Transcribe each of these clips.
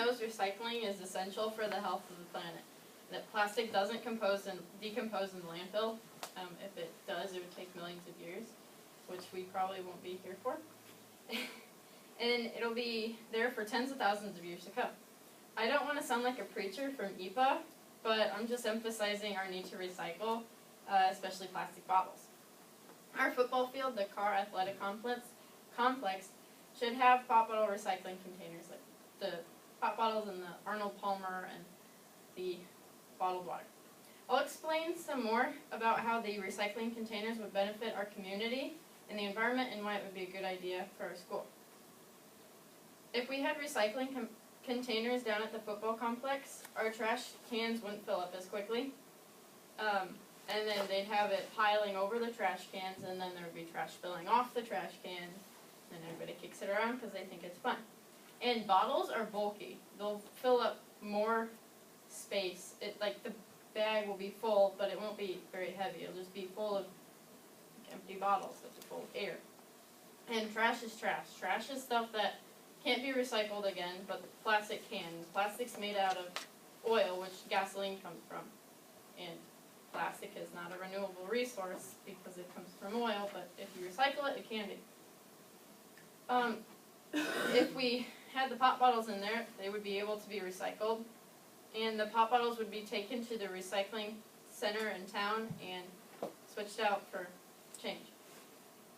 knows recycling is essential for the health of the planet. That plastic doesn't decompose in landfill. If it does, it would take millions of years, which we probably won't be here for. And it'll be there for tens of thousands of years to come. I don't want to sound like a preacher from EPA, but I'm just emphasizing our need to recycle, especially plastic bottles. Our football field, the Carr Athletic Complex, should have pop bottle recycling containers, like the pop bottles and the Arnold Palmer and the bottled water. I'll explain some more about how the recycling containers would benefit our community and the environment and why it would be a good idea for our school. If we had recycling containers down at the football complex, our trash cans wouldn't fill up as quickly. And then they'd have it piling over the trash cans, and then there would be trash spilling off the trash cans, and everybody kicks it around because they think it's fun. And bottles are bulky. They'll fill up more space. Like the bag will be full, but it won't be very heavy. It'll just be full of empty bottles that are full of air. And trash is trash. Trash is stuff that can't be recycled again, but plastic can. Plastic's made out of oil, which gasoline comes from. And plastic is not a renewable resource because it comes from oil, but if you recycle it, it can be. If we had the pop bottles in there, they would be able to be recycled. And the pop bottles would be taken to the recycling center in town and switched out for change.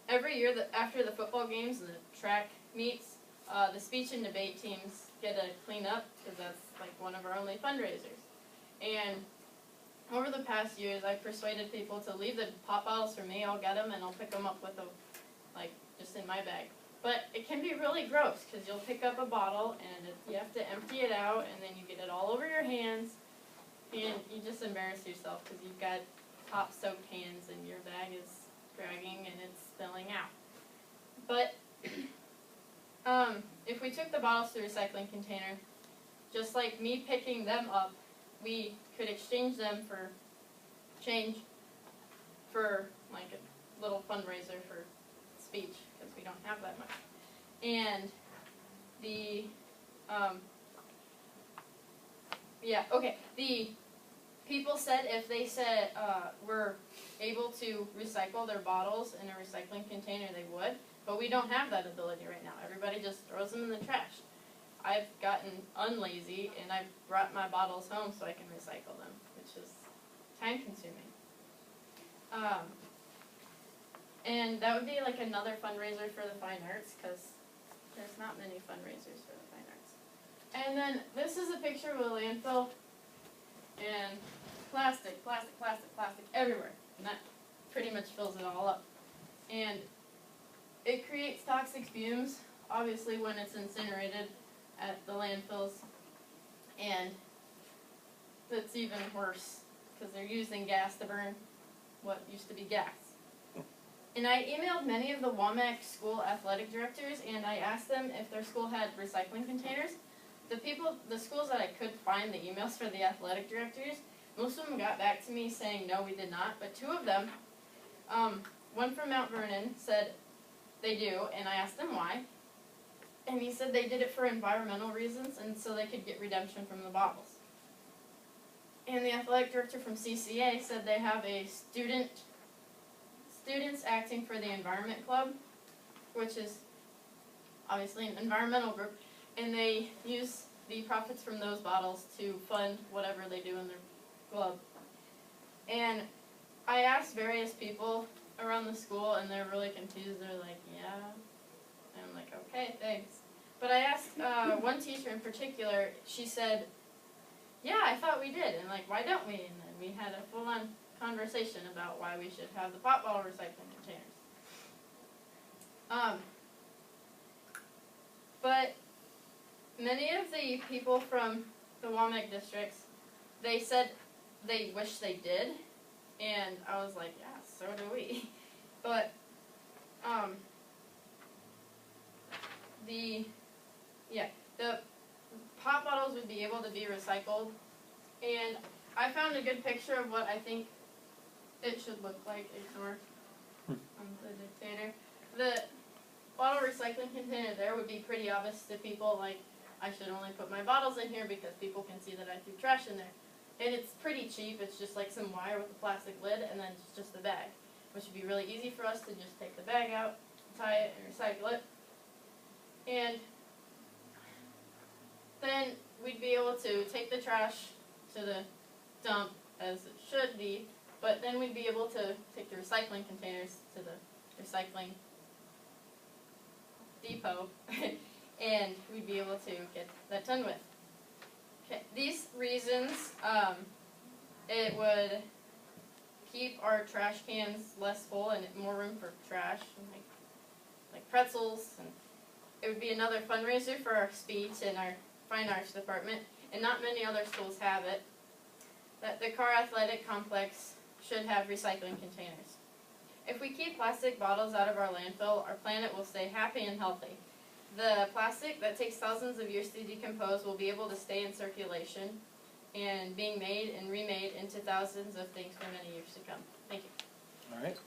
Every year after the football games and the track meets, the speech and debate teams get a clean up because that's like one of our only fundraisers. And over the past years, I've persuaded people to leave the pop bottles for me. I'll get them and I'll pick them up with just in my bag. But it can be really gross because you'll pick up a bottle and you have to empty it out and then you get it all over your hands and you just embarrass yourself because you've got pop soaked hands and your bag is dragging and it's spilling out. But if we took the bottles to the recycling container, just like me picking them up, we could exchange them for change for like a little fundraiser for speech because we don't have that much. And the the people said if they said we're able to recycle their bottles in a recycling container, they would. But we don't have that ability right now. Everybody just throws them in the trash. I've gotten unlazy and I've brought my bottles home so I can recycle them, which is time consuming. And that would be like another fundraiser for the fine arts because there's not many fundraisers for the fine arts. And then this is a picture of a landfill and plastic everywhere. And that pretty much fills it all up. And it creates toxic fumes, obviously, when it's incinerated at the landfills. And that's even worse because they're using gas to burn what used to be gas. And I emailed many of the WAMAC school athletic directors and I asked them if their school had recycling containers. The schools that I could find the emails for the athletic directors, most of them got back to me saying no, we did not. But two of them, one from Mount Vernon, said they do, and I asked them why. And he said they did it for environmental reasons and so they could get redemption from the bottles. And the athletic director from CCA said they have a students acting for the environment club, which is obviously an environmental group, and they use the profits from those bottles to fund whatever they do in their club. And I asked various people around the school and they're really confused. They're like, yeah. And I'm like, okay, thanks. But I asked one teacher in particular, she said, yeah, I thought we did. And like, why don't we? And then we had a full-on conversation about why we should have the pop bottle recycling containers. But many of the people from the WAMAC districts, they said they wish they did, and I was like, yeah, so do we. But the pop bottles would be able to be recycled, and I found a good picture of what I think it should look like. Ignore the dictator. The bottle recycling container there would be pretty obvious to people, like I should only put my bottles in here because people can see that I threw trash in there. And it's pretty cheap. It's just like some wire with a plastic lid and then just the bag, which would be really easy for us to just take the bag out, tie it, and recycle it. And then we'd be able to take the trash to the dump as it should be, but then we'd be able to take the recycling containers to the recycling depot and we'd be able to get that done with. Okay, these reasons, it would keep our trash cans less full and more room for trash, like pretzels, and it would be another fundraiser for our speech and our fine arts department, and not many other schools have it. That the Carr Athletic Complex should have recycling containers. If we keep plastic bottles out of our landfill, our planet will stay happy and healthy. The plastic that takes thousands of years to decompose will be able to stay in circulation and being made and remade into thousands of things for many years to come. Thank you. All right.